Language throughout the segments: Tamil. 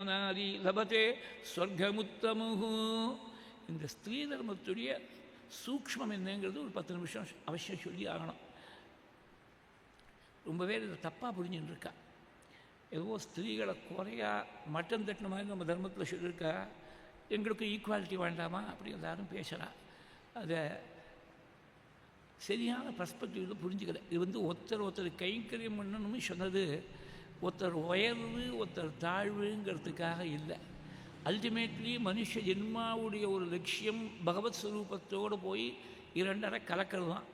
நாரி லபதே ஸ்வர்கமுத்தமுகு. இந்த ஸ்திரீ தர்மத்துடைய சூக்ஷ்மம் என்னங்கிறது ஒரு 10 நிமிஷம் அவசியம் சொல்லி ஆகணும். ரொம்ப பேர் இதை தப்பாக புரிஞ்சுன்னு இருக்கா. ஏதோ ஸ்திரீகளை குறையா மட்டம் தட்டின மாதிரி நம்ம தர்மத்தில் சொல்லியிருக்கா, எங்களுக்கு ஈக்குவாலிட்டி வேண்டாமா அப்படி எல்லாரும் பேசுகிறா. அதை சரியான பர்ஸ்பெக்டிவில் புரிஞ்சுக்கல. இது வந்து ஒருத்தர் கைங்கரியம் பண்ணணும்னு சொன்னது ஒருத்தர் உயர்வு ஒருத்தர் தாழ்வுங்கிறதுக்காக இல்லை. அல்டிமேட்லி மனுஷ ஜென்மாவுடைய ஒரு லட்சியம் பகவத் ஸ்வரூபத்தோடு போய் இரண்டரை கலக்கிறது தான்.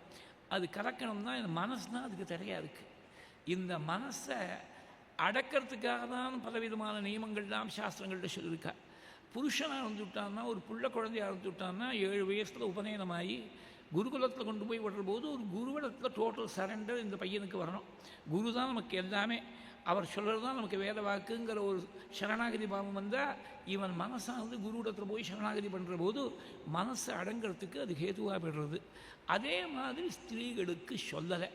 அது கலக்கணும்னா இந்த மனசு தான் அதுக்கு தடையாக இருக்குது. இந்த மனசை அடக்கிறதுக்காக தான் பலவிதமான நியமங்கள்லாம் சாஸ்திரங்கள்ட்ட சொல்லியிருக்கா. புருஷனாக இருந்துவிட்டான்னா, ஒரு புள்ள குழந்தையாக இருந்துவிட்டான்னா 7 வயசில் உபநயனமாகி குருகுலத்தில் கொண்டு போய் விடுற போது ஒரு குருவிடத்தில் டோட்டல் சரண்டர் இந்த பையனுக்கு வரணும். குரு தான் நமக்கு எல்லாமே, அவர் சொல்கிறது தான் நமக்கு வேத வாக்குங்கிற ஒரு சரணாகதி பாவம் வந்தால் இவன் மனசானது குருவிடத்தில் போய் சரணாகதி பண்ணுற போது மனசை அடங்கிறதுக்கு அது ஹேதுவாக விடுறது. அதே மாதிரி ஸ்திரீகளுக்கு சொல்லலை.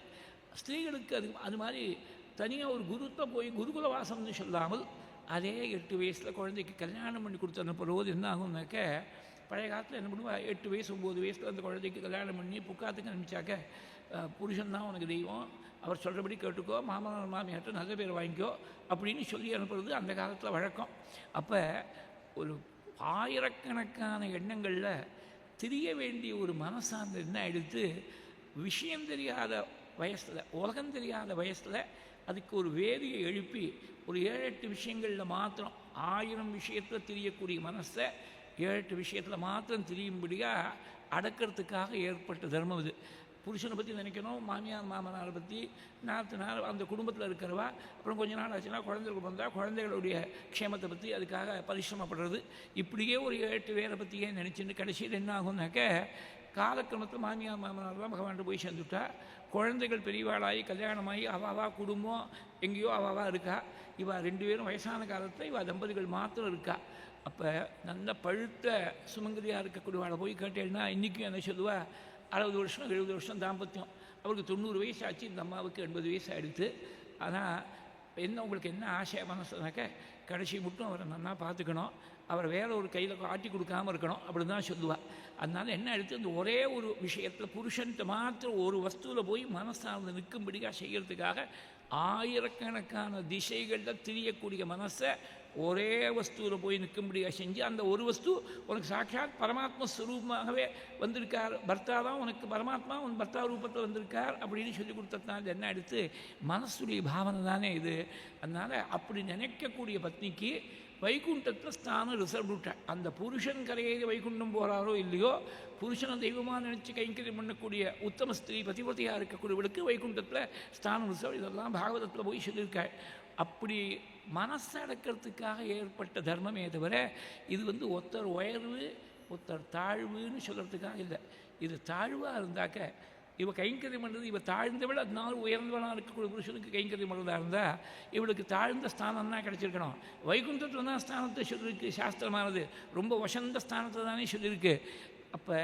ஸ்திரீகளுக்கு அது மாதிரி தனியாக ஒரு குருத்தை போய் குருகுல வாசம்னு சொல்லாமல் அதே 8 வயசில் குழந்தைக்கு கல்யாணம் பண்ணி கொடுத்து அனுப்பும்போது என்ன ஆகும்னாக்க, பழைய காலத்தில் என்ன பண்ணுவா, 8 வயசு 9 வயசில் அந்த குழந்தைக்கு கல்யாணம் பண்ணி புக்காத்துக்கு அனுப்பிச்சாக்க, புருஷன் தான் உனக்கு தெய்வம், அவர் சொல்கிறபடி கேட்டுக்கோ, மாமனார் மாமியார்ட்ட நல்ல பேர் வாங்கிக்கோ அப்படின்னு சொல்லி அனுப்புறது அந்த காலத்தில் வழக்கம். அப்போ ஒரு ஆயிரக்கணக்கான எண்ணங்களில் தெரிய வேண்டிய ஒரு மனசார்ந்த என்ன எடுத்து விஷயம் தெரியாத வயசில், உலகம் தெரியாத வயசில் அதுக்கு ஒரு வேதியை எழுப்பி ஒரு 7-8 விஷயங்களில் மாத்திரம் 1000 விஷயத்தில் தெரியக்கூடிய மனசை 7-8 விஷயத்தில் மாத்திரம் தெரியும்படியாக அடக்கிறதுக்காக ஏற்பட்ட தர்மம் இது. புருஷனை பற்றி நினைக்கணும், மாமியார் மாமனாரை பற்றி, நாள் அந்த குடும்பத்தில் இருக்கிறவா, அப்புறம் கொஞ்ச நாள் ஆச்சுன்னா குழந்தைகள் வந்தால் குழந்தைகளுடைய க்ஷேமத்தை பற்றி அதுக்காக பரிசிரமப்படுறது. இப்படியே ஒரு 7-8 பேரை பற்றியே நினச்சிட்டு கடைசியில் என்ன ஆகும்னாக்க, காலக்கிரமத்தில் மாமியார் மாமனார்லாம் பகவான்கிட்ட போய் சேர்ந்துட்டா, குழந்தைகள் பெரியவாளாகி கல்யாணமாகி அவாவா குடும்பம் எங்கேயோ அவாவா இருக்கா. இவள் 2 பேரும் வயசான காலத்தில் இவள் தம்பதிகள் மாத்திரம் இருக்கா. அப்போ நல்ல பழுத்த சுமங்கலியாக இருக்கக்கூடியவாளை போய் கேட்டேன்னா இன்றைக்கும் என்ன சொல்லுவா, 60 வருஷம் 70 வருஷம் தாம்பத்தியம், அவருக்கு 90 வயசு ஆச்சு, இந்த அம்மாவுக்கு 80 வயசு ஆகிடுது. ஆனால் என்ன உங்களுக்கு என்ன ஆசை மனசுனாக்க, கடைசி மட்டும் அவரை நல்லா பார்த்துக்கணும், அவரை வேற ஒரு கையில் ஆட்டி கொடுக்காமல் இருக்கணும் அப்படி தான் சொல்லுவாள். அதனால் என்ன எடுத்து அந்த ஒரே ஒரு விஷயத்தில் புருஷன்ட்டு மாத்திரம் ஒரு வஸ்துவில் போய் மனசார்ந்து நிற்கும்படியாக செய்கிறதுக்காக ஆயிரக்கணக்கான திசைகளில் திரியக்கூடிய மனசை ஒரே வஸ்துவில் போய் நிற்கும்படியாக செஞ்சு, அந்த ஒரு வஸ்து உனக்கு சாட்சாத் பரமாத்ம ஸ்வரூபமாகவே வந்திருக்கார், பர்த்தா தான் உனக்கு பரமாத்மா உன் பர்த்தா ரூபத்தில் வந்திருக்கார் அப்படின்னு சொல்லி கொடுத்ததுனால என்ன எடுத்து மனசுடைய பாவனை தானே இது. அதனால் அப்படி நினைக்கக்கூடிய பத்னிக்கு வைகுண்டத்தில் ஸ்தானம் ரிசர்வ் விட்டார். அந்த புருஷன் கரையை வைகுண்டம் போகிறாரோ இல்லையோ, புருஷனை தெய்வமாக நினச்சி கைங்கரியம் பண்ணக்கூடிய உத்தம ஸ்திரீ பதிபதியாக இருக்கக்கூடியவளுக்கு வைகுண்டத்தில் ஸ்தானம் ரிசர்வ். இதெல்லாம் பாகவதத்தில் போய் சொல்லியிருக்காள். அப்படி மனசை அடக்கிறதுக்காக ஏற்பட்ட தர்மமே தவிர இது வந்து ஒருத்தர் உயர்வு ஒருத்தர் தாழ்வுன்னு சொல்கிறதுக்காக இல்லை. இது தாழ்வாக இருந்தாக்க இவள் கைங்கரியம் பண்ணுறது, இவள் தாழ்ந்தவள், அதனால உயர்ந்தவளாக இருக்கக்கூடிய புருஷனுக்கு கைங்கரியம் பண்ணுறதா இருந்தால் இவளுக்கு தாழ்ந்த ஸ்தானம் தான் கிடச்சிருக்கணும். வைகுண்டத்தில் தான் ஸ்தானத்தை சொல்லியிருக்கு சாஸ்திரமானது, ரொம்ப வசந்த ஸ்தானத்தை தானே சொல்லியிருக்கு. அப்போ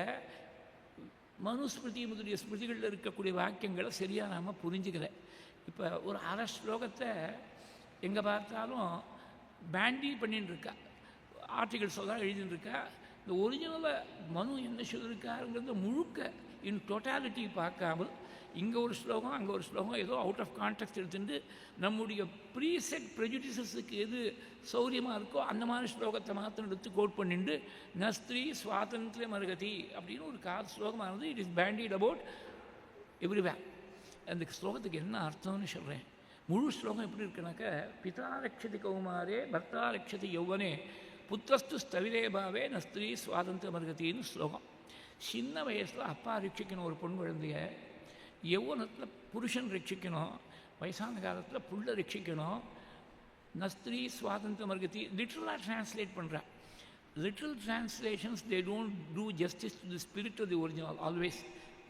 மனுஸ்மிருதி முதலிய ஸ்மிருதிகளில் இருக்கக்கூடிய வாக்கியங்களை சரியாக நாம் புரிஞ்சுக்கல. இப்போ ஒரு அரை ஸ்லோகத்தை எங்கே பார்த்தாலும் பேண்டி பண்ணின்னு இருக்கா, ஆர்டிகல்ஸ் எல்லாம் எழுதின்னு இருக்கா. இந்த ஒரிஜினலை மனு என்ன சொல்லியிருக்காருங்கிறத முழுக்க இன் டோட்டாலிட்டி பார்க்காமல் இங்கே ஒரு ஸ்லோகம் அங்கே ஒரு ஸ்லோகம் ஏதோ அவுட் ஆஃப் கான்டெக்ட் எடுத்துட்டு நம்முடைய ப்ரீசெட் ப்ரெஜுடிசஸுக்கு எது சௌரியமாக இருக்கோ அந்த மாதிரி ஸ்லோகத்தை மாத்திரம் எடுத்து கோட் பண்ணிட்டு நஸ்திரீ சுவாதந்திர மருகதி அப்படின்னு ஒரு ஸ்லோகமானது it is bandied about everywhere. அந்த ஸ்லோகத்துக்கு என்ன அர்த்தம்னு சொல்கிறேன். முழு ஸ்லோகம் எப்படி இருக்குனாக்க, பிதா ரக்ஷதி கௌமாரே பர்த்தா ரக்ஷதி யௌவனே புத்திரஸ்து ஸ்தவிரே பாவே நஸ்திரீ சுவாதந்திர மருகத்தின்னு ஸ்லோகம். சின்ன வயசில் அப்பா ரட்சிக்கணும் ஒரு பொண்ணு குழந்தைய, யௌவனத்தில் புருஷன் ரட்சிக்கணும், வயசான காலத்தில் புள்ள ரட்சிக்கணும். நஸ்திரீ சுவாதந்திர மருகதி லிட்ரலாக டிரான்ஸ்லேட் பண்ணுறேன். Literal translations they don't do justice to the spirit of the original always.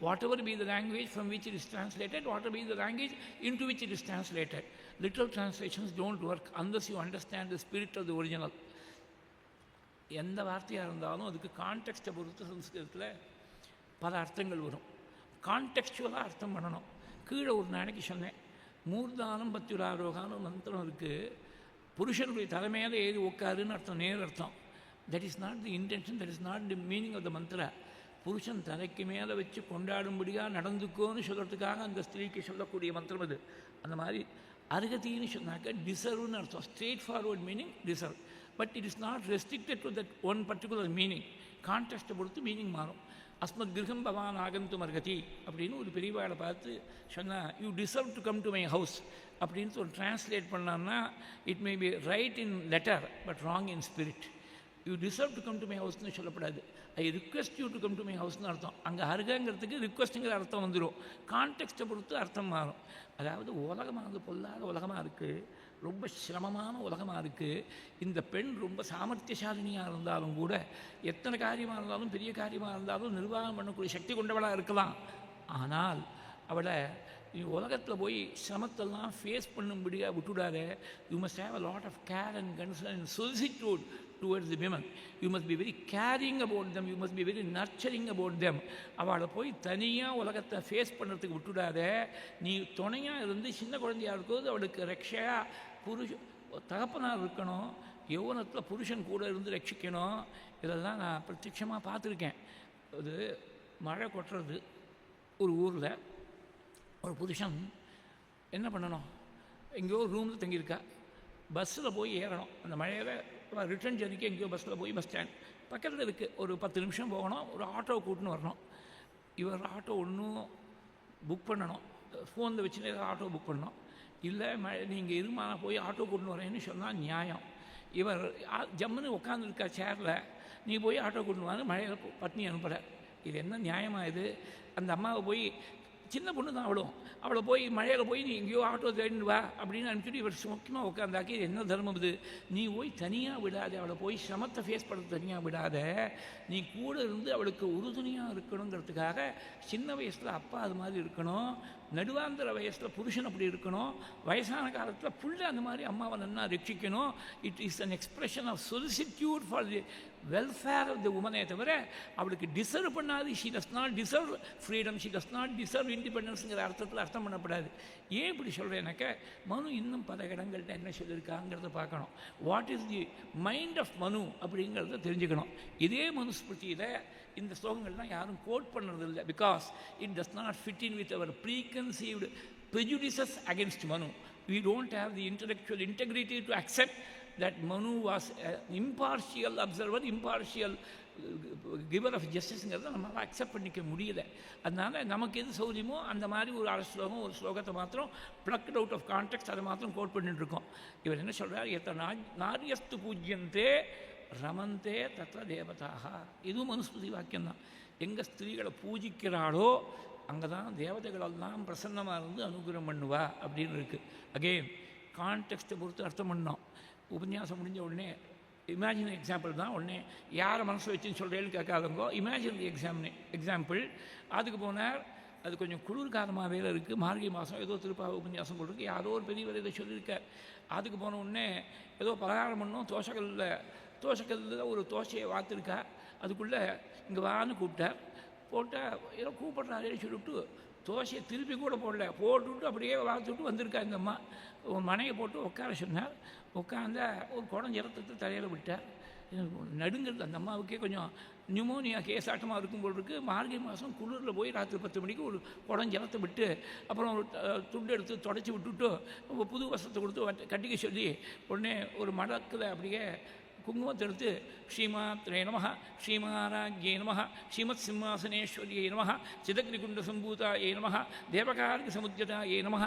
Whatever be the language from which it is translated, whatever be the language into which it is translated, literal translations don't work unless you understand the spirit of the original. எந்த வார்த்தையாக இருந்தாலும் அதுக்கு கான்டெக்ஸ்ட்டை பொறுத்து சம்ஸ்கிருதத்தில் பல அர்த்தங்கள் வரும். கான்டெக்ஸ்டுவலாக அர்த்தம் பண்ணணும். கீழே ஒரு நாளைக்கு சொன்னேன், மூர்தானம் பத்யுராரோகான்னு மந்திரம் இருக்குது. புருஷனுடைய தலைமையில் ஏறி உட்காருன்னு அர்த்தம், நேர் அர்த்தம். That is not the intention, that is not the meaning of the mantra. புருஷன் தலைக்கு மேலே வச்சு கொண்டாடும்படியாக நடந்துக்கோன்னு சொல்கிறதுக்காக அந்த ஸ்திரீக்கு சொல்லக்கூடிய மந்திரம் அது. அந்த மாதிரி அருகத்தின்னு சொன்னாக்க டிசர்வ்னு அர்த்தம். Straightforward meaning deserve. But it is not restricted to that one particular meaning. கான்டெக்ஸ்ட்டை பொறுத்து மீனிங் மாறும். அஸ்மத் கிரகம் பவான் ஆகந்து மர்கதி அப்படின்னு ஒரு பெரியவாளை பார்த்து சொன்னால், you deserve to come to my house அப்படின்னு ஒரு டிரான்ஸ்லேட் பண்ணான்னா, it may be right in letter but wrong in spirit. You deserve to come to my ஹவுஸ்னு சொல்லப்படாது. I request you to come to my ஹவுஸ்னு அர்த்தம். அங்கே அருகங்கிறதுக்கு ரிக்வெஸ்ட்டுங்கிற அர்த்தம் வந்துடும். கான்டெக்ஸ்ட்டை பொறுத்து அர்த்தம் மாறும். அதாவது உலகமானது பொல்லாத உலகமாக இருக்குது, ரொம்ப சிரமமான உலகமாக இருக்குது. இந்த பெண் ரொம்ப சாமர்த்தியசாலினியாக இருந்தாலும் கூட, எத்தனை காரியமாக இருந்தாலும் பெரிய காரியமாக இருந்தாலும் நிர்வாகம் பண்ணக்கூடிய சக்தி கொண்டவளாக இருக்கலாம். ஆனால் அவளை நீ உலகத்தில் போய் சிரமத்தெல்லாம் ஃபேஸ் பண்ணும்படியாக விட்டுடாத. You must have a lot of care and concern and solicitude towards the women. You must be very caring about them, you must be very nurturing about them. அவளை போய் தனியாக உலகத்தை ஃபேஸ் பண்ணுறதுக்கு விட்டுடாத. நீ துணையாக இருந்து சின்ன குழந்தையாக இருக்கும்போது அவளுக்கு ரக்ஷையாக தகப்பனாக இருக்கணும். யௌவனத்தில் புருஷன் கூட இருந்து ரட்சிக்கணும். இதெல்லாம் நான் பிரத்யட்சமாக பார்த்துருக்கேன். அது மழை கொட்டுறது ஒரு ஊரில், ஒரு புருஷன் என்ன பண்ணணும், எங்கேயோ ரூமில் தங்கியிருக்கா, பஸ்ஸில் போய் ஏறணும். அந்த மழையில் ரிட்டர்ன் ஜர்னிக்கு எங்கேயோ பஸ்ஸில் போய் பஸ் ஸ்டாண்ட் பக்கத்தில் இருக்குது, ஒரு 10 நிமிஷம் போகணும். ஒரு ஆட்டோ கூட்டின்னு வரணும். இவர் ஆட்டோ ஒன்றும் புக் பண்ணணும், ஃபோனில் வச்சுட்டு ஆட்டோ புக் பண்ணணும். இல்லை நீங்கள் இருமா போய் ஆட்டோ கூட்டின்னு வரேன்னு சொன்னால் நியாயம். இவர் ஜம்முன்னு உட்காந்துருக்கா சேரில், நீ போய் ஆட்டோ கூட்டின்னு வாங்க, மழையில் பட்னி அனுப்புகிற. இது என்ன நியாயமாக இது? அந்த அம்மாவை போய், சின்ன பொண்ணு தான் அவளை போய் மழையில் போய் நீ எங்கேயோ ஆட்டோ தேடின்னு வா அப்படின்னு அனுப்பிச்சுட்டு இவர் முக்கியமாக உட்காந்தாக்கி இது என்ன தர்மம் இது? நீ போய் தனியாக விடாத, அவளை போய் சிரமத்தை ஃபேஸ் பண்ணுறது தனியாக விடாத. நீ கூட இருந்து அவளுக்கு உறுதுணையாக இருக்கணுங்கிறதுக்காக சின்ன வயசில் அப்பா அது மாதிரி இருக்கணும், நடுவாந்திர வயசில் புருஷன் அப்படி இருக்கணும், வயசான காலத்தில் புள்ள அந்த மாதிரி அம்மாவை நன்னா ரட்சிக்கணும். It is an expression of solicitude for the welfare of the உமனே தவிர அவளுக்கு டிசர்வ் பண்ணாது. She does not deserve freedom, she does not deserve இண்டிபெண்டன்ஸுங்கிற அர்த்தத்தில் அர்த்தம் பண்ணப்படாது. ஏன் இப்படி சொல்கிறேன்னாக்க, மனு இன்னும் பல இடங்கள்ட்ட என்ன சொல்லியிருக்காங்கிறத பார்க்கணும். What is the mind of Manu அப்படிங்கிறத தெரிஞ்சுக்கணும். இதே மனுஸ்மிருதியில் இந்த ஸ்லோகங்கள்லாம் யாரும் கோட் பண்ணுறதில்லை. Because it does not fit in with our preconceived prejudices against Manu. We don't have the intellectual integrity to accept that Manu was an impartial observer, impartial giver of justiceங்கிறத நம்மளால் அக்செப்ட் பண்ணிக்க முடியல. அதனால் நமக்கு எது சௌரியமோ அந்த மாதிரி ஒரு ஸ்லோகம், ஒரு ஸ்லோகத்தை மாத்திரம் ப்ளக்ட் அவுட் ஆஃப் கான்டெக்ட் அதை மாத்திரம் கோட் பண்ணிட்டுருக்கோம். இவர் என்ன சொல்கிறார், எத்த நாரியஸ்து பூஜ்யந்தே ரமந்தே தத்ர தேவதாக. இதுவும் மனுஸ்மிருதி வாக்கியம்தான். எங்கள் ஸ்திரீகளை பூஜிக்கிறாளோ அங்கே தான் தேவதைகளெல்லாம் பிரசன்னமாக இருந்து அனுகிரகம் பண்ணுவா அப்படின்னு இருக்குது. அகெயின் கான்டெக்ஸ்ட்டை பொறுத்து அர்த்தம் பண்ணோம். உபன்யாசம் முடிஞ்ச உடனே இமேஜின் எக்ஸாம்பிள் தான். உடனே யாரை மனசு வச்சுன்னு சொல்கிறேன்னு கேட்காதவங்கோ, இமேஜின் எக்ஸாம்பிள். அதுக்கு போனார். அது கொஞ்சம் குளிர் காலமாக வேலை இருக்குது, மார்கழி மாதம் ஏதோ திருப்பாவை உபன்யாசம் போட்டிருக்கு, யாரோ ஒரு பெரியவர் இதை சொல்லியிருக்கார். அதுக்கு போன உடனே ஏதோ பலகாரம் பண்ணோம், தோசைக்கல்லில் ஒரு தோசையை வார்த்துருக்கா. அதுக்குள்ளே இங்கே வான்னு கூப்பிட்டார். போட்டால் ஏதோ கூப்பிட்றாரு சொல்லிவிட்டு தோசையை திருப்பி கூட போட்டுவிட்டு அப்படியே வார்த்துவிட்டு வந்திருக்கா. இந்த அம்மா ஒரு மனையை போட்டு உட்கார சொன்னார். உட்காந்த ஒரு குடம் ஜலத்துக்கு தலையில் விட்டார். நடுங்கிறது அந்த அம்மாவுக்கே கொஞ்சம் நியூமோனியா கேசாட்டமாக இருக்கும் போல் இருக்குது. மார்கழி மாதம் குளிரில் போய் ராத்திரி 10 மணிக்கு ஒரு குடம் ஜலத்தை விட்டு அப்புறம் ஒரு துண்டு எடுத்து தொடச்சி விட்டுட்டு புது வசத்தை கொடுத்து கட்டிக்க சொல்லி உடனே ஒரு மடக்கில் அப்படியே குங்குமத்தை எடுத்து ஸ்ரீமாத்ரே நம, ஸ்ரீமகாராஜ்யே நம, ஸ்ரீமத் சிம்மாசனேஸ்வரியே நம, சிதக்னிகுண்ட சம்பூதாயே நம, தேவகார்க சமுத்தியதாயே நம,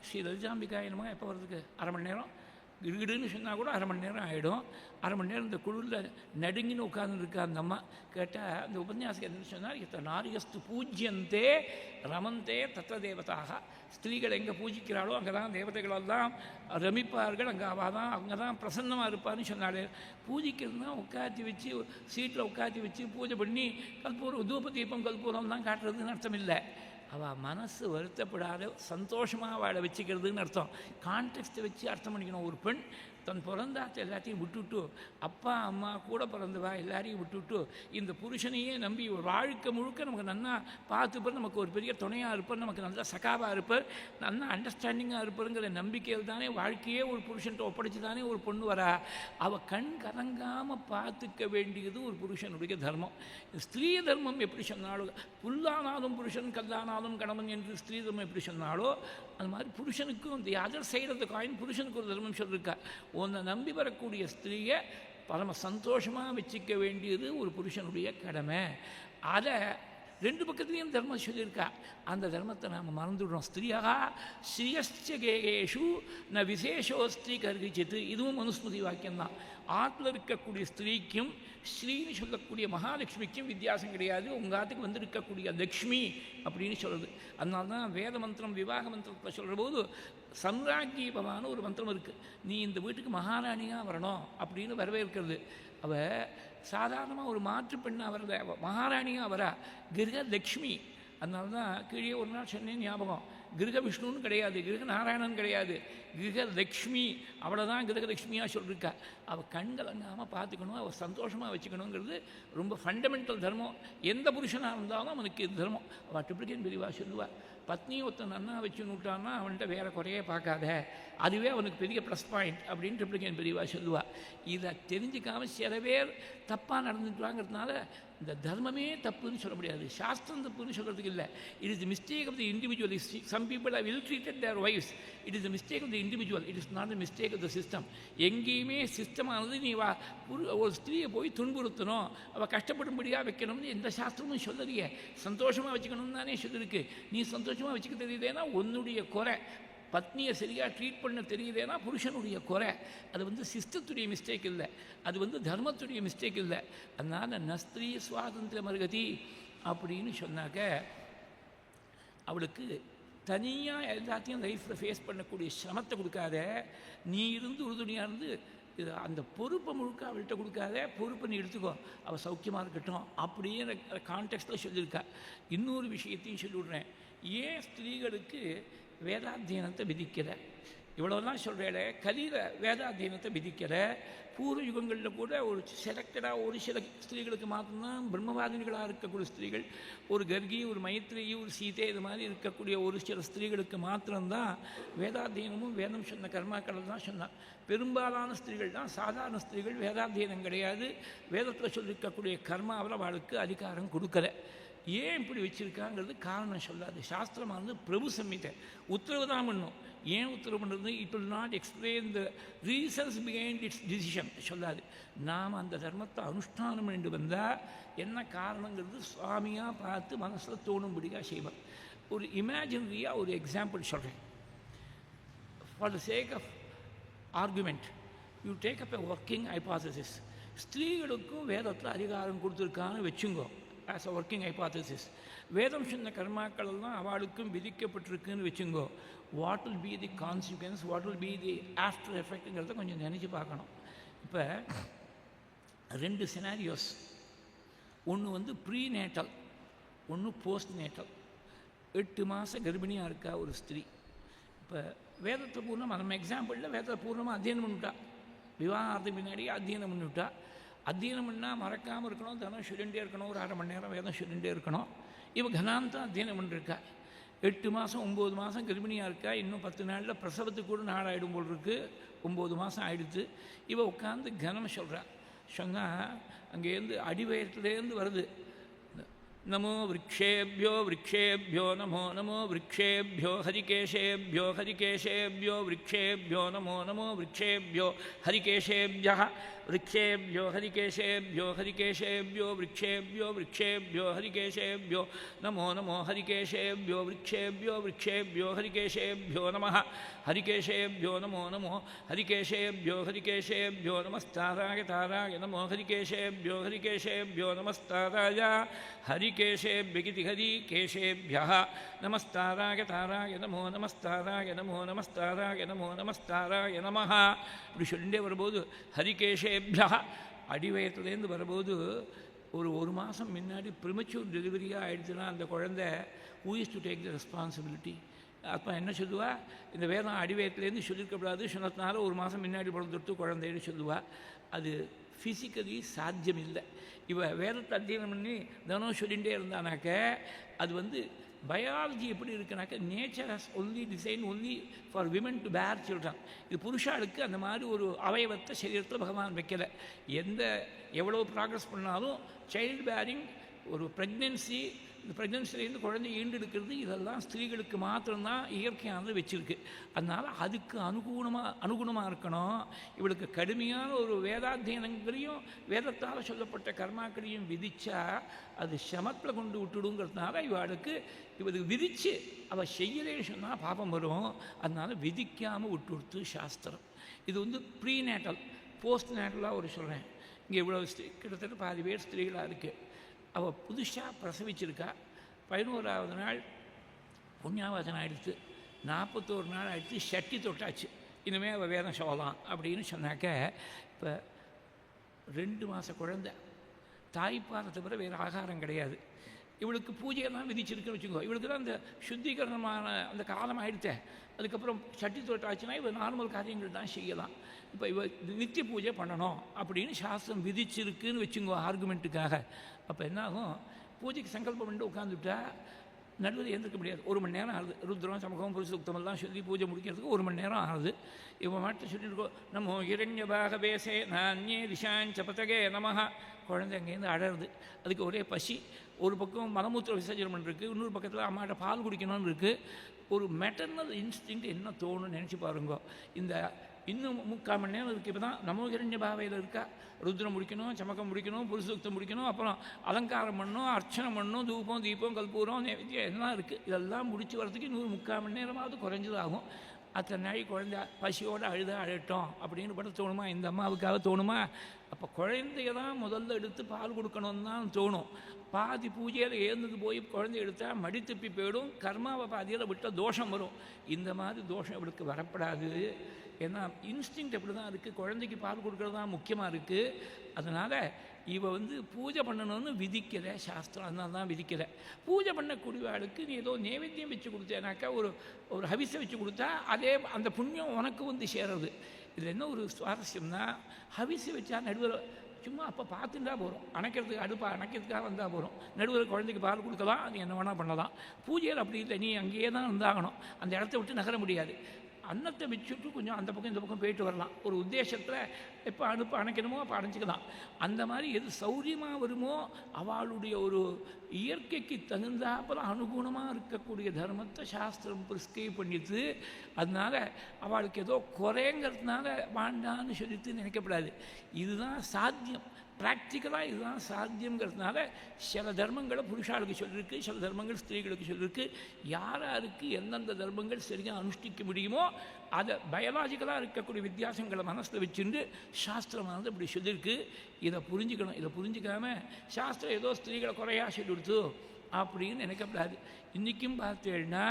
ஸ்ரீ லலிதாம்பிகாயே நம. எப்போ வர்றதுக்கு 1/2 மணி நேரம், கிடுகிடுன்னு சொன்னால் கூட 1/2 மணி நேரம் ஆகிடும். 1/2 மணி நேரம் இந்த குழுவில் நடுங்கின்னு உட்கார்ந்துருக்கா அந்த அம்மா. கேட்டால் அந்த உபன்யாசம் என்ன சொன்னார், இத்த நாரியஸ்து பூஜ்யந்தே ரமந்தே தத்த தேவதாக. ஸ்திரீகள் எங்கே பூஜிக்கிறாளோ அங்கே தான் தேவதைகளெல்லாம் ரமிப்பார்கள், அங்கே தான் பிரசன்னமாக இருப்பார்னு சொன்னாலே. பூஜிக்கிறதுனா உட்காத்தி வச்சு சீட்டில் உட்காத்தி வச்சு பூஜை பண்ணி கற்பூரம் தூப தீபம் கற்பூரம் தான் காட்டுறதுன்னு அர்த்தம் இல்லை. அவள் மனசு வருத்தப்படாத சந்தோஷமாக அவளை வச்சுக்கிறதுன்னு அர்த்தம். கான்டெக்ஸ்ட்டை வச்சு அர்த்தம் பண்ணிக்கணும். ஒரு பெண் தன் பிறந்தாத்த எல்லாத்தையும் விட்டுவிட்டு அப்பா அம்மா கூட பிறந்தவா எல்லாரையும் விட்டுவிட்டு இந்த புருஷனையே நம்பி ஒரு வாழ்க்கை முழுக்க நமக்கு நல்லா பார்த்துப்பார், நமக்கு ஒரு பெரிய துணையாக இருப்பார், நமக்கு நல்லா சகாவாக இருப்பார், நல்லா அண்டர்ஸ்டாண்டிங்காக இருப்பாருங்கிற நம்பிக்கையில் தானே வாழ்க்கையே ஒரு புருஷன்ட்ட ஒப்படைச்சு தானே ஒரு பொண்ணு வரா. அவள் கண் கலங்காமல் பார்த்துக்க வேண்டியது ஒரு புருஷனுடைய தர்மம். ஸ்திரீ தர்மம் எப்படி சொன்னாலும், புல்லானாலும் புருஷன் கல்லானாலும் கணவன் என்று ஸ்திரீ தர்மம் எப்படி சொன்னாலோ அது மாதிரி புருஷனுக்கும் இந்த other side of the coin புருஷனுக்கு ஒரு தர்மம் சொல்லியிருக்கா. உன்னை நம்பி வரக்கூடிய ஸ்திரீயை பரம சந்தோஷமாக வச்சுக்க வேண்டியது ஒரு புருஷனுடைய கடமை. அதை ரெண்டு பக்கத்துலேயும் தர்மம் சொல்லியிருக்கா. அந்த தர்மத்தை நாம் மறந்துவிடுறோம். ஸ்திரியாக ஸ்ரீயஸ்சகேஷு ந விசேஷோஸ்திரீ கருகிச்சித்து, இதுவும் மனுஸ்மிருதி வாக்கியம்தான். ஆற்றில் இருக்கக்கூடிய ஸ்திரீக்கும் ஸ்ரீன்னு சொல்லக்கூடிய மகாலட்சுமிக்கும் வித்தியாசம் கிடையாது. உங்கள் ஆற்றுக்கு வந்து இருக்கக்கூடிய லக்ஷ்மி அப்படின்னு சொல்கிறது. அதனால தான் வேத மந்திரம் விவாக மந்திரத்தில் சொல்கிற போது சம்ராஜ்யபமான ஒரு மந்திரம் இருக்குது. நீ இந்த வீட்டுக்கு மகாராணியாக வரணும் அப்படின்னு வரவேற்கிறது. அவள் சாதாரணமாக ஒரு மாற்று பெண்ணாக வரல, மகாராணியாக வரா, கிரக லக்ஷ்மி. அதனால தான் கீழே ஒரு நாள் சொன்னேன் ஞாபகம், கிரக விஷ்ணுன்னு கிடையாது, கிரக நாராயணன் கிடையாது, கிரக லக்ஷ்மி. அவளை தான் கிரகலக்ஷ்மியாக சொல்லியிருக்கா. அவள் கண்கலங்காமல் பார்த்துக்கணும், அவள் சந்தோஷமாக வச்சுக்கணுங்கிறது ரொம்ப ஃபண்டமெண்டல் தர்மம். எந்த புருஷனாக இருந்தாலும் அவனுக்கு இது தர்மம். அவள் ட்ரிப்ளிகேன் பெரியவா சொல்லுவாள், பத்னி ஒருத்தன் நன்னா வச்சுன்னுட்டான்னா அவன்கிட்ட வேறு குறையே பார்க்காத, அதுவே அவனுக்கு பெரிய ப்ளஸ் பாயிண்ட் அப்படின்னு ட்ரிப்ளிகேன் பெரியவா சொல்லுவாள். இதை தெரிஞ்சுக்காமல் சில பேர் தப்பாக நடந்துட்டுவாங்கிறதுனால இந்த தர்மமே தப்புன்னு சொல்ல முடியாது, சாஸ்திரம் தப்புன்னு சொல்கிறதுக்கு இல்லை. It is the mistake of the individual. Some people are ill treated their wives. It is the mistake of the individual, it is not the mistake of the system. எங்கேயுமே சிஸ்டமானது நீ ஒரு ஸ்திரீயை போய் துன்புறுத்தணும், அவள் கஷ்டப்படும்படியாக வைக்கணும்னு எந்த சாஸ்திரமும் சொல்லலையே. சந்தோஷமாக வச்சுக்கணும்னு தானே சொல்லியிருக்கு. நீ சந்தோஷமாக வச்சுக்க தெரியுதேன்னா உன்னுடைய குறை. பத்னியை சரியாக ட்ரீட் பண்ண தெரியுதேன்னா புருஷனுடைய குறை. அது வந்து சிஸ்டத்துடைய மிஸ்டேக் இல்லை, அது வந்து தர்மத்துடைய மிஸ்டேக் இல்லை. அதனால் நஸ்திரீ சுவாதந்திர மருகதி அப்படின்னு சொன்னாக்க அவளுக்கு தனியாக எல்லாத்தையும் லைஃப்பில் ஃபேஸ் பண்ணக்கூடிய சிரமத்தை கொடுக்காத. நீ இருந்து உறுதுணையாக இருந்து இது அந்த பொறுப்பை முழுக்க அவள்கிட்ட கொடுக்காத, பொறுப்பை நீ எடுத்துக்கோ, அவள் சௌக்கியமாக இருக்கட்டும் அப்படிங்கிற கான்டெக்ஸ்டில் சொல்லியிருக்கா. இன்னொரு விஷயத்தையும் சொல்லிவிடுறேன். ஏன் ஸ்திரீகளுக்கு வேதாத்தியனத்தை விதிக்கிற? இவ்வளோலாம் சொல்கிறேன். கலியில் வேதாத்தியனத்தை விதிக்கிற. பூர்வ யுகங்களில் கூட ஒரு செலக்டடாக ஒரு சில ஸ்திரீகளுக்கு மாத்திரம்தான், பிரம்மவாதினிகளாக இருக்கக்கூடிய ஸ்திரீகள், ஒரு கர்கி, ஒரு மைத்ரி, ஒரு சீதை, இது மாதிரி இருக்கக்கூடிய ஒரு சில ஸ்திரீகளுக்கு மாத்திரம்தான் வேதாத்தியனமும் வேதம் சொன்ன கர்மாக்கள் தான் சொன்னான். பெரும்பாலான ஸ்திரீகள் தான், சாதாரண ஸ்திரீகள் வேதாத்தியனம் கிடையாது. வேதத்தில் சொல்லியிருக்கக்கூடிய கர்மாவில் அவளுக்கு அதிகாரம் கொடுக்கல. ஏன் இப்படி வச்சுருக்காங்கிறது காரணம் சொல்லாது. சாஸ்திரமானது பிரபு சம்மிதை, உத்தரவு தான் பண்ணும். ஏன் உத்தரவு பண்ணுறது? It will not explain the reasons behind it's decision சொல்லாது. நாம் அந்த தர்மத்தை அனுஷ்டானம் பண்ணி வந்தால் என்ன காரணங்கிறது சுவாமியாக பார்த்து மனசில் தோணும்படியாக செய்வார். ஒரு இமேஜினரியாக ஒரு எக்ஸாம்பிள் சொல்கிறேன். For the sake of argument you take up a working hypothesis. ஸ்திரீகளுக்கும் வேதத்தில் அதிகாரம் கொடுத்துருக்கான்னு வச்சுங்கோ. ஆஸ் அ ஒர்க்கிங் ஹைபாத்தசிஸ், வேதம் சொன்ன கர்மாக்கள் எல்லாம் அவளுக்கும் விதிக்கப்பட்டிருக்குன்னு வச்சுங்கோ. What will be the consequence, what will be the after எஃபெக்ட்டுங்கிறத கொஞ்சம் நினச்சி பார்க்கணும். இப்போ ரெண்டு சினாரியோஸ், ஒன்று வந்து ப்ரீ நேட்டல், ஒன்று போஸ்ட் நேட்டல். 8 மாதம் கர்ப்பிணியாக இருக்கா ஒரு ஸ்திரீ. இப்போ வேதத்தை பூர்ணமாக, நம்ம எக்ஸாம்பிளில் வேதத்தை பூர்ணமாக அத்தியனம் பண்ணிவிட்டா, விவாகத்துக்கு முன்னாடியே அத்தியனம் பண்ணிவிட்டா. அத்தியனம் பண்ணால் மறக்காமல் இருக்கணும், தினம் சொல்லிகிட்டே இருக்கணும், ஒரு 1/2 மணி நேரம் வேதம் சொல்லிகிட்டே இருக்கணும். இவ கனாந்தம் அத்தியனம் பண்ணிருக்கா. 8 மாதம் 9 மாதம் கர்ப்பிணியாக இருக்கா. இன்னும் 10 நாளில் பிரசவத்துக்கு கூட நாள் ஆகிடும் போல் இருக்குது. 9 மாதம் ஆகிடுது. இவ உட்காந்து கனம் சொல்கிறா. சொன்னால் அங்கேருந்து அடிவயத்துலேருந்து வருது, நமோ விரக்ஷேபியோ விரக்ஷேபியோ நமோ நமோ விரக்ஷேபியோ ஹரிகேஷேபியோ ஹரிகேஷேபியோ விரக்ஷேபியோ நமோ நமோ விரக்ஷேபியோ ஹரிகேஷேபியः விரக்ஷேபியோ ஹரிகேஷேபியோ ஹரிகேஷேபியோ விரக்ஷேபியோ விரக்ஷேபியோ ஹரிகேஷேபியோ நமோ நமோ ஹரிகேஷேபியோ விரக்ஷேபியோ விரக்ஷேபியோ ஹரிகேஷேபியோ நமः ஹரிகேஷேபியோ நமோ நமோ ஹரிகேஷேபியோ ஹரிகேஷேபியோ நமஸ்தாராய தாராய நமோ ஹரிகேஷேபியோ ஹரிகேஷேபியோ நமஸ்தாராய ஹரிகேஷேபியகிதி ஹரிகேஷேபியः நமஸ்தாராய தாராய நமோ நமஸ்தாராய நமோ நமஸ்தாராய நமோ நமஸ்தாராய நமः இப்படி சொல்லிட்டே வரும்போது ஹரிகேஷேபியா அடிவயத்துலேருந்து வரும்போது ஒரு மாதம் முன்னாடி ப்ரிமச்சூர் டெலிவரியாக ஆகிடுச்சுன்னா அந்த குழந்தை who is to take the responsibility? அப்போ என்ன சொல்லுவா, இந்த வேதம் அடிவேட்டிலேருந்து சொல்லியிருக்கப்படாது, சொன்னதுனால ஒரு மாதம் முன்னாடி பிறந்துட்டு குழந்தைன்னு சொல்லுவா. அது ஃபிசிக்கலி சாத்தியம் இல்லை. இவ வேதத்தை அத்தியனம் பண்ணி தினம் சொல்லிகிட்டே இருந்தானாக்க அது வந்து பயாலஜி எப்படி இருக்குனாக்க nature has only design only for women to bear children. இது புருஷாளுக்கு அந்த மாதிரி ஒரு அவயவத்தை சரீரத்தில் பகவான் வைக்கலை. எவ்வளோ ப்ராக்ரஸ் பண்ணாலும் சைல்டு பேரிங், ஒரு ப்ரெக்னென்சி, இந்த ப்ரெக்னென்சிலேருந்து குழந்தை ஈண்டெடுக்கிறது, இதெல்லாம் ஸ்திரீகளுக்கு மாத்திரம்தான் இயற்கையானது வச்சுருக்கு. அதனால் அதுக்கு அனுகுணமாக இருக்கணும். இவளுக்கு கடுமையான ஒரு வேதாத்தியனங்களையும் வேதத்தால் சொல்லப்பட்ட கர்மாக்களையும் விதித்தா அது சமத்தில் கொண்டு விட்டுடுங்கிறதுனால இவளுக்கு விதித்து அவள் செய்யலேன்னு சொன்னால் பாபம் வரும். அதனால் விதிக்காமல் விட்டு சாஸ்திரம். இது வந்து ப்ரீ நேட்டல், போஸ்ட் நேட்டலாக ஒரு சொல்கிறேன். இங்கே இவ்வளோ கிட்டத்தட்ட பாதி பேர் ஸ்திரீகளாக இருக்குது. அவள் புதுசாக பிரசவிச்சிருக்கா. 11ஆவது நாள் புண்ணியாவதனம் ஆகிடுத்து. 41 நாள் ஆகிடுத்து, சட்டி தொட்டாச்சு. இனிமேல் அவள் வேதம் சொல்லலாம் அப்படின்னு சொன்னாக்க, இப்போ 2 மாத குழந்தை, தாய்ப்பாலை தவிர வேறு ஆகாரம் கிடையாது. இவளுக்கு பூஜையெல்லாம் விதிச்சிருக்குன்னு வச்சுக்கோ. இவளுக்கு தான் அந்த சுத்திகரணமான அந்த காலம் ஆகிடுத்தேன். அதுக்கப்புறம் சட்டி தொட்டாச்சுன்னா இவள் நார்மல் காரியங்கள் தான் செய்யலாம். இப்போ இவள் நித்திய பூஜை பண்ணணும் அப்படின்னு சாஸ்திரம் விதிச்சிருக்குன்னு வச்சுங்கோ ஆர்குமெண்ட்டுக்காக. அப்போ என்னாகும், பூஜைக்கு சங்கல்பம் பண்ணிட்டு உட்காந்துவிட்டா நடுவில் எழுந்திருக்க முடியாது. 1 மணி நேரம் ஆகுது. ருத்ரம் சமகம் புருஷ சுத்தமெல்லாம் சொல்லி பூஜை முடிக்கிறதுக்கு 1 மணி நேரம் ஆகுது. இவன் மாட்டு சொல்லியிருக்கோம், நம்ம இரண்யபாக பேசே நானே திசாஞ்ச பதகே நமஹ. குழந்தை அங்கேருந்து அழறது. அதுக்கு ஒரே பசி. ஒரு பக்கம் மலமூத்திர விசர்ஜனம் இருக்குது, இன்னொரு பக்கத்தில் அம்மாட்ட பால் குடிக்கணும்னு இருக்குது. ஒரு மெட்டர்னல் இன்ஸ்டிங்க்ட் என்ன தோணுன்னு நினச்சி பாருங்க. இந்த இன்னும் 3/4 மணி நேரம் இருக்குது. இப்போ தான் நமோ இரண்ய பாவையில் இருக்கா. ருத்ரம் முடிக்கணும், சமக்கம் முடிக்கணும், புருஷூக்தம் முடிக்கணும், அப்புறம் அலங்காரம் பண்ணணும், அர்ச்சனை பண்ணணும், தூபம் தீபம் கல்பூரம் நைவேத்தியம் எல்லாம் இருக்குது. இதெல்லாம் முடித்து வரதுக்கு இன்னொரு 3/4 மணி நேரமாவது குறைஞ்சதாகும். அத்தனை நாள் குழந்தை பசியோடு அழட்டோம் அப்படின்னு படம் தோணுமா? இந்த அம்மாவுக்காக தோணுமா? அப்போ குழந்தைய தான் முதல்ல எடுத்து பால் கொடுக்கணும்னு தான் தோணும். பாதி பூஜையில் ஏர்ந்தது போய் குழந்தை எடுத்தால் மடி தப்பி போயிடும். கர்மாவை பாதியில் விட்டால் தோஷம் வரும். இந்த மாதிரி தோஷம் இவளுக்கு வரப்படாது. ஏன்னா இன்ஸ்டிங்க்ட் எப்படி தான் இருக்குது, குழந்தைக்கு பால் கொடுக்கறது தான் முக்கியமாக இருக்குது. அதனால் இவள் வந்து பூஜை பண்ணணும்னு விதிக்கலை சாஸ்திரம். அதனால தான் விதிக்கலை. பூஜை பண்ணக்கூடியவாளுக்கு நீ ஏதோ நைவேத்தியம் வச்சு கொடுத்தேனாக்கா, ஒரு ஹவிஸை வச்சு கொடுத்தா அதே அந்த புண்ணியம் உனக்கு வந்து சேருது. இதில் என்ன ஒரு சுவாரஸ்யம்னா, ஹவிஸை வச்சா நடுவில் சும்மா அப்போ பார்த்துட்டா போகிறோம், அணைக்கிறதுக்கு அடுப்பை அணைக்கிறதுக்காக வந்தால் போகிறோம். நடுவில் குழந்தைக்கு பால் கொடுக்கலாம், அது என்ன வேணால் பண்ணலாம். பூஜையில் அப்படி இல்லை, நீ அங்கேயே தான் இருந்தாகணும். அந்த இடத்த விட்டு நகர முடியாது. அன்னத்தை வச்சுட்டு கொஞ்சம் அந்த பக்கம் இந்த பக்கம் போயிட்டு வரலாம். ஒரு உத்தேசத்தில் எப்போ அடுப்பு அணைக்கணுமோ அப்போ அணைச்சிக்கலாம். அந்த மாதிரி எது சௌரியமாக வருமோ அவளுடைய ஒரு இயற்கைக்கு தகுந்தாப்பில் அனுகுணமாக இருக்கக்கூடிய தர்மத்தை சாஸ்திரம் ப்ரிஸ்கிரைப் பண்ணிட்டு, அதனால் அவளுக்கு ஏதோ குறைங்கிறதுனால வாண்டான்னு சொல்லிட்டு நினைக்கப்படாது. இதுதான் சாத்தியம். ப்ராக்டிக்கலாக இதுதான் சாத்தியங்கிறதுனால சில தர்மங்களை புருஷாளுக்கு சொல்லியிருக்கு, சில தர்மங்கள் ஸ்திரீகளுக்கு சொல்லியிருக்கு. யாருக்கு எந்தெந்த தர்மங்கள் சரியாக அனுஷ்டிக்க முடியுமோ அதை பயாலாஜிக்கலாக இருக்கக்கூடிய வித்தியாசங்களை மனசில் வச்சுட்டு சாஸ்திரமானது அப்படி சொல்லியிருக்கு. இதை புரிஞ்சுக்கணும். இதை புரிஞ்சிக்காமல் சாஸ்திரம் ஏதோ ஸ்திரீகளை குறையாக சொல்லி கொடுத்து அப்படின்னு நினைக்கப்படாது. இன்றைக்கும் பார்த்தேன்னா,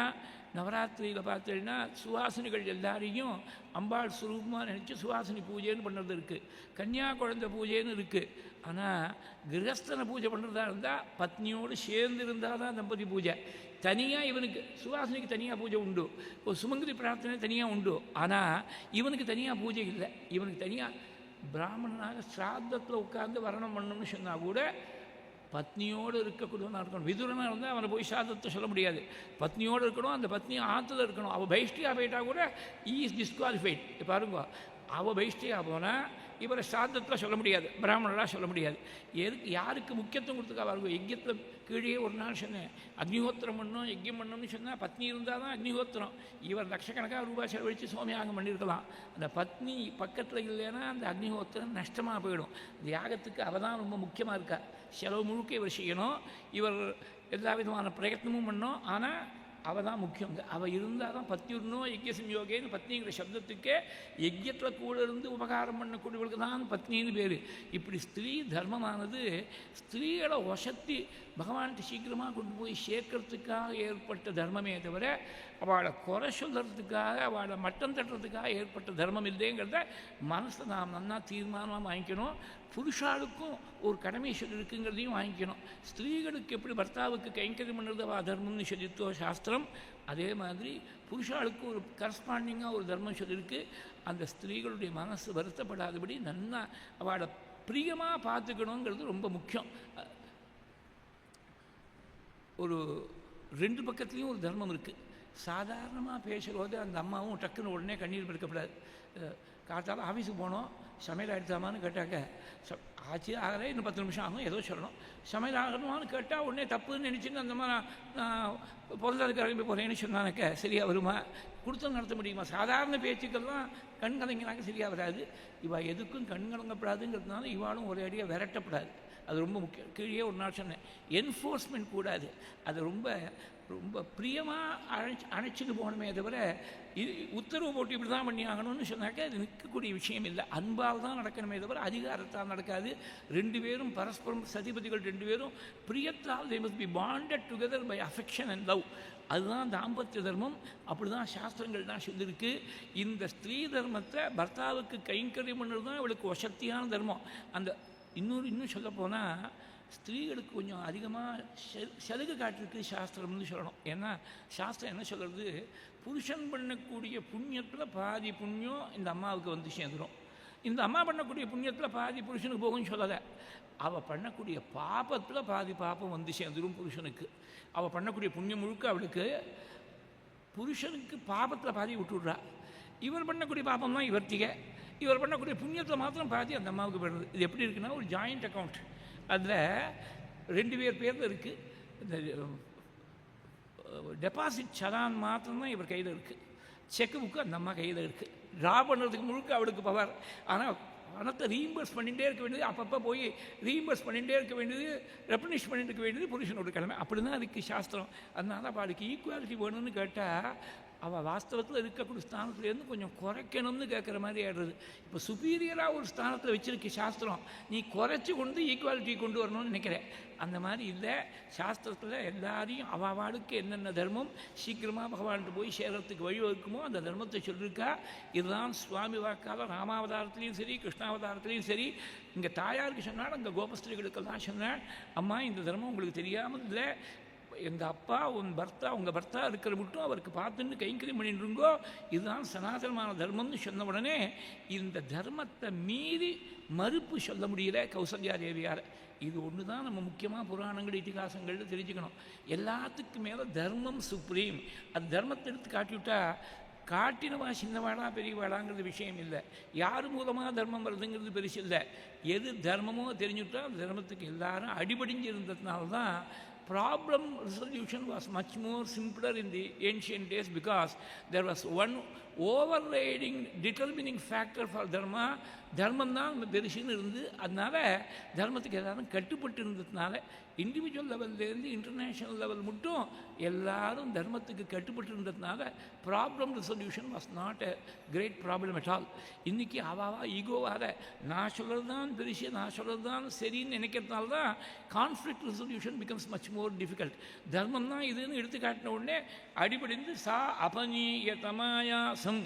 நவராத்திரியில் பார்த்தேன்னா சுவாசினிகள் எல்லாரையும் அம்பாள் சுரூபமாக நினச்சி சுவாசினி பூஜைன்னு பண்ணுறது இருக்குது, கன்னியா குழந்தை பூஜைன்னு இருக்குது. ஆனால் கிரகஸ்தனை பூஜை பண்ணுறதா இருந்தால் பத்னியோடு சேர்ந்து இருந்தால் தான் தம்பதி பூஜை. தனியாக இவனுக்கு சுவாசினிக்கு தனியாக பூஜை உண்டு, ஒரு சுமங்கலி பிரார்த்தனை தனியாக உண்டு. ஆனால் இவனுக்கு தனியாக பூஜை இல்லை. இவனுக்கு தனியாக பிராமணனாக ஸ்ராத்தத்தில் உட்கார்ந்து வரணம் பண்ணணும்னு சொன்னால் கூட பத்னியோடு இருக்கக்கூடியவனாக இருக்கணும். விதுரனாக இருந்தால் அவனை போய் சாதத்தை சொல்ல முடியாது. பத்னியோடு இருக்கணும், அந்த பத்னி ஆற்றுல இருக்கணும். அவள் பைஷ்டியாக போயிட்டால் கூட இஸ் டிஸ்குவாலிஃபைட். பாருங்க, அவள் பைஷ்டியாக போனால் இவரை சாதத்தில் சொல்ல முடியாது, பிராமணராக சொல்ல முடியாது. யாருக்கு முக்கியத்துவம் கொடுத்துக்கா பாருங்க. யஜ்யத்தில் கீழே ஒரு நாள் சொன்னேன், அக்னிஹோத்திரம் பண்ணணும் யஜ்யம் பண்ணணும்னு சொன்னால் பத்னி இருந்தால் தான் அக்னிஹோத்திரம். இவர் லட்சக்கணக்காக ரூபாய் செலவழித்து சோமயாகம் பண்ணியிருக்கலாம். அந்த பத்னி பக்கத்தில் இல்லைன்னா அந்த அக்னிஹோத்திரம் நஷ்டமாக போயிடும். இந்த யாகத்துக்கு அவள் தான் ரொம்ப முக்கியமாக இருக்கா. செலவு முழுக்க இவர் செய்யணும், இவர் எல்லா விதமான பிரயத்னமும் பண்ணணும். ஆனால் அவள் தான் முக்கியம். அவள் இருந்தால் தான் பத்னியுடனோ யஜ்ய சம்யோகேன்னு பத்னிங்கிற சப்தத்துக்கே யஜ்யத்தில் கூட இருந்து உபகாரம் பண்ணக்கூடியவர்களுக்கு தான் பத்னின்னு பேர். இப்படி ஸ்திரீ தர்மமானது ஸ்திரீகளை வசத்தி பகவான்கிட்ட சீக்கிரமாக கொண்டு போய் சேர்க்கறதுக்காக ஏற்பட்ட தர்மமே தவிர அவளை குறை சொல்கிறதுக்காக அவளை மட்டம் தட்டுறதுக்காக ஏற்பட்ட தர்மம் இல்லைங்கிறத மனசில் நாம் நல்லா தீர்மானமாக வாங்கிக்கணும். புருஷாளுக்கும் ஒரு கடமை இருக்குங்கிறதையும் வாங்கிக்கணும். ஸ்திரீகளுக்கு எப்படி பர்த்தாவுக்கு கைங்கரியம் பண்ணுறது தர்மம்னு சொல்லித்தோ சாஸ்திரம், அதே மாதிரி புருஷாளுக்கு ஒரு கரஸ்பாண்டிங்காக ஒரு தர்மம் சொல்லியிருக்கு. அந்த ஸ்திரீகளுடைய மனசு வருத்தப்படாதபடி நல்லா அவளை பிரியமாக பார்த்துக்கணுங்கிறது ரொம்ப முக்கியம். ஒரு 2 பக்கத்துலேயும் ஒரு தர்மம் இருக்குது. சாதாரணமாக பேசும்போது அந்த அம்மாவும் டக்குன்னு உடனே கண்ணீர் பெருக்கப்படாது. காத்தாலும் ஆஃபீஸுக்கு போனோம், சமையல் ஆகிடுத்தாமான்னு கேட்டாக்க ஆச்சு ஆகலை, இன்னும் 10 நிமிஷம் ஆகும் ஏதோ சொல்லணும். சமையல் ஆகணுமான்னு கேட்டால் உடனே தப்புன்னு நினச்சின்னு அந்த மாதிரி நான் பிறந்ததுக்கு கிளம்பி போகிறேன்னு சொன்னானக்க சரியாக வருமா? கொடுத்தம் நடத்த முடியுமா? சாதாரண பேச்சுக்கெல்லாம் கண் கலங்கினாக்க சரியாக வராது. இவள் எதுக்கும் கண் கலங்கப்படாதுங்கிறதுனால இவாளும் ஒரே அடியாக விரட்டப்படாது. அது ரொம்ப முக்கியம். கீழே ஒரு நாள் சொன்னேன், என்ஃபோர்ஸ்மெண்ட் கூடாது. அது ரொம்ப ரொம்ப பிரியமாக அணைச்சிட்டு போகணுமே தவிர உத்தரவு போட்டு இப்படி தான் பண்ணி ஆகணும்னு சொன்னாக்க அது நிற்கக்கூடிய விஷயம் இல்லை. அன்பால் தான் நடக்கணுமே தவிர அதிகாரத்தால் நடக்காது. 2 பேரும் பரஸ்பரம் சதிபதிகள் 2 பேரும் பிரியத்தால் they must be bonded together by affection and love. அதுதான் தாம்பத்திய தர்மம். அப்படி தான் சாஸ்திரங்கள் தான் சொல்லியிருக்கு. இந்த ஸ்திரீ தர்மத்தை பர்த்தாவுக்கு கைங்கரியம் பண்ணுறது தான் இவளுக்கு வசத்தியான தர்மம். அந்த இன்னும் சொல்லப்போனால் ஸ்திரீகளுக்கு கொஞ்சம் அதிகமாக சலுகை காட்டிருக்கு சாஸ்திரம்னு சொல்லணும். ஏன்னா சாஸ்திரம் என்ன சொல்கிறது, புருஷன் பண்ணக்கூடிய புண்ணியத்தில் பாதி புண்ணியம் இந்த அம்மாவுக்கு வந்து சேர்ந்துடும். இந்த அம்மா பண்ணக்கூடிய புண்ணியத்தில் பாதி புருஷனுக்கு போகும்னு சொல்லலை. அவள் பண்ணக்கூடிய பாப்பத்தில் பாதி பாப்பம் வந்து சேர்ந்துடும் புருஷனுக்கு. அவள் பண்ணக்கூடிய புண்ணியம் முழுக்க அவளுக்கு, புருஷனுக்கு பாபத்தில் பாதி விட்டுடுறா. இவர் பண்ணக்கூடிய பாப்பம் தான் இவர்த்திகை. இவர் பண்ணக்கூடிய புண்ணியத்தில் மாத்திரம் பாதி அந்த அம்மாவுக்கு போடுறது. இது எப்படி இருக்குன்னா ஒரு ஜாயிண்ட் அக்கௌண்ட். அதில் 2 பேர் பேரில் இருக்குது. இந்த டெபாசிட் சலான் மாத்திரம்தான் இவர் கையில் இருக்குது. செக்கு புக்கு அந்த அம்மா கையில் இருக்குது. ட்ரா பண்ணுறதுக்கு முழுக்க அவளுக்கு பவர். ஆனால் பணத்தை ரீஇம்பர்ஸ் பண்ணிகிட்டே இருக்க வேண்டியது, அப்பப்போ போய் ரீஇம்பர்ஸ் பண்ணிகிட்டே இருக்க வேண்டியது, ரெப்னிஷ் பண்ணிட்டு இருக்க வேண்டியது புருஷனோட கிழமை. அப்படி தான் இருக்குது சாஸ்திரம். அதனால அவளுக்கு ஈக்குவாலிட்டி வேணும்னு கேட்டால் அவள் வாஸ்தவத்தில் இருக்கக்கூடிய ஸ்தானத்துலேருந்து கொஞ்சம் குறைக்கணும்னு கேட்குற மாதிரி ஆயிடுறது. இப்போ சுப்பீரியராக ஒரு ஸ்தானத்தில் வச்சுருக்கு சாஸ்திரம், நீ குறைச்சி கொண்டு ஈக்குவாலிட்டி கொண்டு வரணும்னு நினைக்கிறேன். அந்த மாதிரி இல்லை. சாஸ்திரத்தில் எல்லாரையும் அவாவாளுக்கு என்னென்ன தர்மம் சீக்கிரமாக பகவான்கிட்ட போய் சேர்கிறதுக்கு வழி வகுக்குமோ அந்த தர்மத்தை சொல்லியிருக்கா. இதுதான் சுவாமி வாக்கால் ராமாவதாரத்துலேயும் சரி கிருஷ்ணாவதாரத்துலேயும் சரி. இங்கே தாயாருக்கு சொன்னாள், அங்கே கோபஸ்திரிகளுக்கெல்லாம் சொன்னாள், அம்மா இந்த தர்மம் உங்களுக்கு தெரியாமல் இல்லை. எங்கள் அப்பா உங்கள் பர்த்தா இருக்கிற மட்டும் அவருக்கு பார்த்துன்னு கைங்கரியம் பண்ணிட்டுருங்கோ. இதுதான் சனாதனமான தர்மம்னு சொன்ன உடனே இந்த தர்மத்தை மீறி மறுப்பு சொல்ல முடியல கௌசல்யா தேவியார். இது ஒன்று தான் நம்ம முக்கியமாக புராணங்கள் இதிகாசங்களில் தெரிஞ்சுக்கணும். எல்லாத்துக்கும் மேலே தர்மம் சுப்ரீம். அது தர்மத்தை எடுத்து காட்டிவிட்டா காட்டினவா சின்னவாடா பெரியவாடாங்கிறது விஷயம் இல்லை. யார் மூலமாக தர்மம் வருதுங்கிறது பெருசு இல்லை. எது தர்மமோ தெரிஞ்சுட்டா அந்த தர்மத்துக்கு எல்லாரும் அடிபடிஞ்சு இருந்ததுனால தான் problem resolution was much more simpler in the ancient days because there was one overriding determining factor for dharma. தர்மம் தான் பெருசுன்னு இருந்து அதனால் தர்மத்துக்கு எல்லாரும் கட்டுப்பட்டு இருந்ததுனால இண்டிவிஜுவல் லெவல்லேருந்து இன்டர்நேஷ்னல் லெவல் மட்டும் எல்லாரும் தர்மத்துக்கு கட்டுப்பட்டு இருந்ததுனால problem resolution was not a great problem at all. இன்றைக்கி அவாவா ஈகோவாக நான் சொல்கிறது தான் பெருசு, நான் சொல்கிறது தான் சரின்னு நினைக்கிறதுனால தான் conflict resolution becomes much more difficult. தர்மம் தான் இதுன்னு எடுத்து காட்டின உடனே அடிபடிந்து சா அபநீயதமாயாசம்